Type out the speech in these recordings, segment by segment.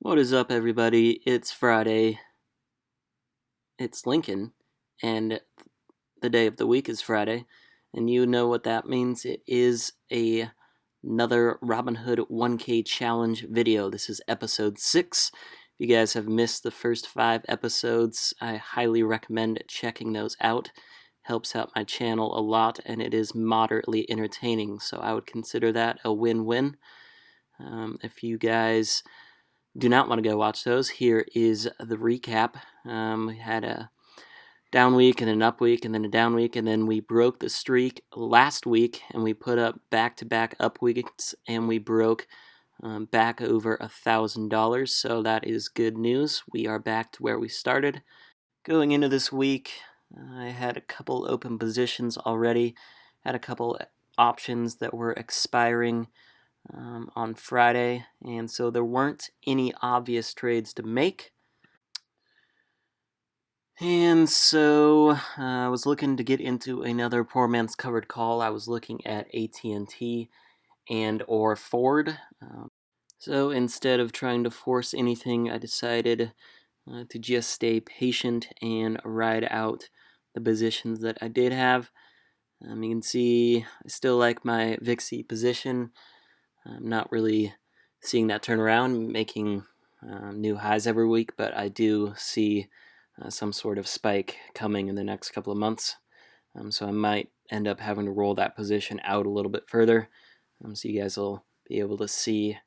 What is up, everybody? It's Friday. It's Lincoln, and the day of the week is Friday, and you know what that means. It is another Robinhood 1K challenge video. This is episode 6. If you guys have missed the first 5 episodes, I highly recommend checking those out. Helps out my channel a lot, and it is moderately entertaining, so I would consider that a win-win. If you guys do not want to go watch those, here is the recap. We had a down week and an up week and then a down week, and then we broke the streak last week and we put up back-to-back up weeks and we broke back over $1,000. So that is good news. We are back to where we started. Going into this week, I had a couple open positions already, had a couple options that were expiring on Friday, and so there weren't any obvious trades to make. And so I was looking to get into another poor man's covered call. I was looking at AT&T and or Ford. So instead of trying to force anything, I decided to just stay patient and ride out the positions that I did have. You can see I still like my VIXI position. I'm not really seeing that turn around, making new highs every week, but I do see some sort of spike coming in the next couple of months. So I might end up having to roll that position out a little bit further. So you guys will be able to see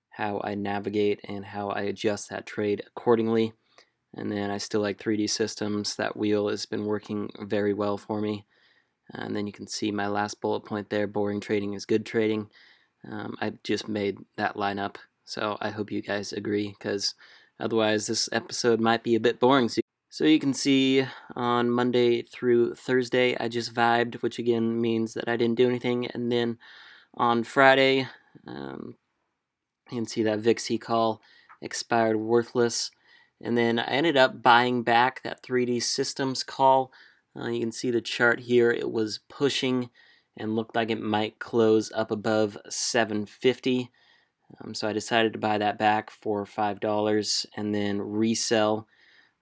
how I navigate and how I adjust that trade accordingly. And then I still like 3D systems. That wheel has been working very well for me. And then you can see my last bullet point there, boring trading is good trading. I just made that line up, so I hope you guys agree, because otherwise this episode might be a bit boring. So you can see on Monday through Thursday I just vibed, which again means that I didn't do anything, and then on Friday you can see that VIXI call expired worthless, and then I ended up buying back that 3D systems call. You can see the chart here, it was pushing and looked like it might close up above 750. So I decided to buy that back for $5 and then resell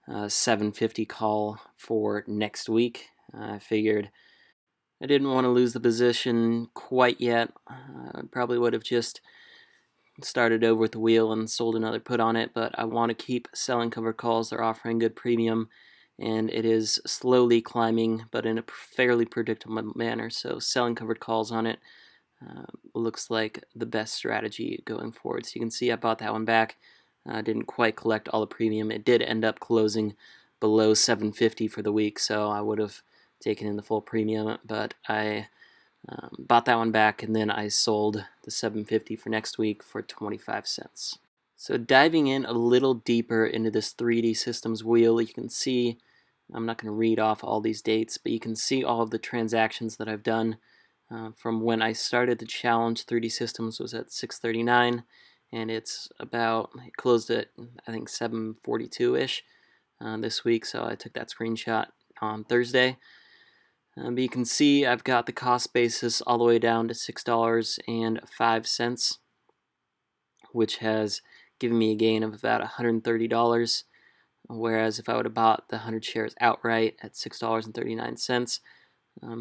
750 call for next week. I figured I didn't want to lose the position quite yet. I probably would have just started over with the wheel and sold another put on it, but I want to keep selling covered calls. They're offering good premium, and it is slowly climbing, but in a fairly predictable manner. So selling covered calls on it looks like the best strategy going forward. So you can see I bought that one back. Didn't quite collect all the premium. It did end up closing below 750 for the week, so I would have taken in the full premium, but I bought that one back, and then I sold the 750 for next week for 25 cents. So diving in a little deeper into this 3D systems wheel, you can see, I'm not going to read off all these dates, but you can see all of the transactions that I've done from when I started the challenge. 3D systems was at 639, and it closed at I think 742-ish this week, so I took that screenshot on Thursday. But you can see I've got the cost basis all the way down to $6.05, which has given me a gain of about $130. Whereas if I would have bought the 100 shares outright at $6.39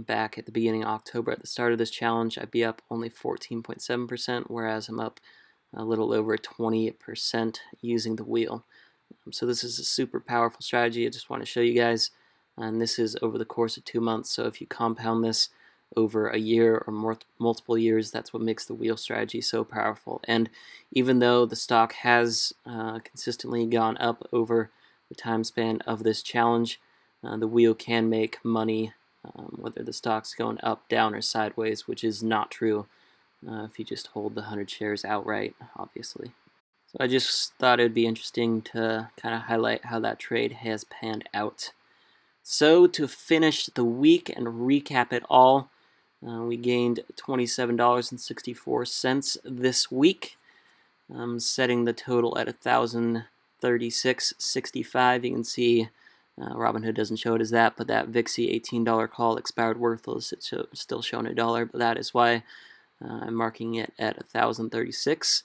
back at the beginning of October at the start of this challenge, I'd be up only 14.7%, whereas I'm up a little over 20% using the wheel. So this is a super powerful strategy. I just want to show you guys. And this is over the course of 2 months, so if you compound this over a year or multiple years, that's what makes the wheel strategy so powerful. And even though the stock has consistently gone up over the time span of this challenge, the wheel can make money whether the stock's going up, down, or sideways, which is not true if you just hold the 100 shares outright, obviously. So I just thought it would be interesting to kind of highlight how that trade has panned out. So to finish the week and recap it all, we gained $27.64 this week, setting the total at $1,036.65. You can see Robinhood doesn't show it as that, but that VIXI $18 call expired worthless. It's still showing $1, but that is why I'm marking it at $1,036.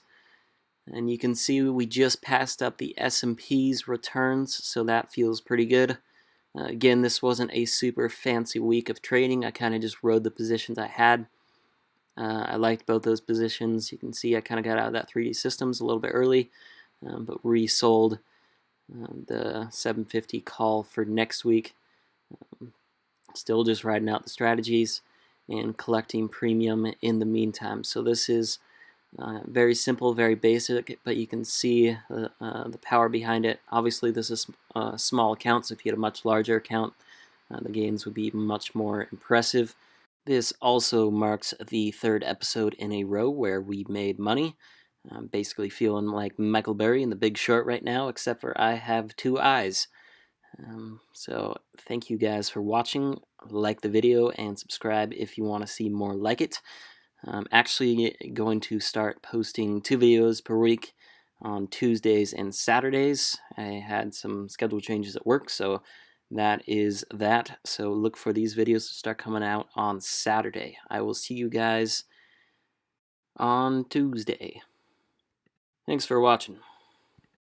And you can see we just passed up the S&P's returns, so that feels pretty good. Again, this wasn't a super fancy week of trading. I kind of just rode the positions I had. I liked both those positions. You can see I kind of got out of that 3D Systems a little bit early, but resold the 750 call for next week. Still just riding out the strategies and collecting premium in the meantime. So this is very simple, very basic, but you can see the power behind it. Obviously, this is a small account, so if you had a much larger account, the gains would be much more impressive. This also marks the third episode in a row where we made money. I'm basically feeling like Michael Burry in The Big Short right now, except for I have two eyes. So thank you guys for watching. Like the video and subscribe if you want to see more like it. I'm actually going to start posting 2 videos per week on Tuesdays and Saturdays. I had some schedule changes at work, so that is that. So look for these videos to start coming out on Saturday. I will see you guys on Tuesday. Thanks for watching.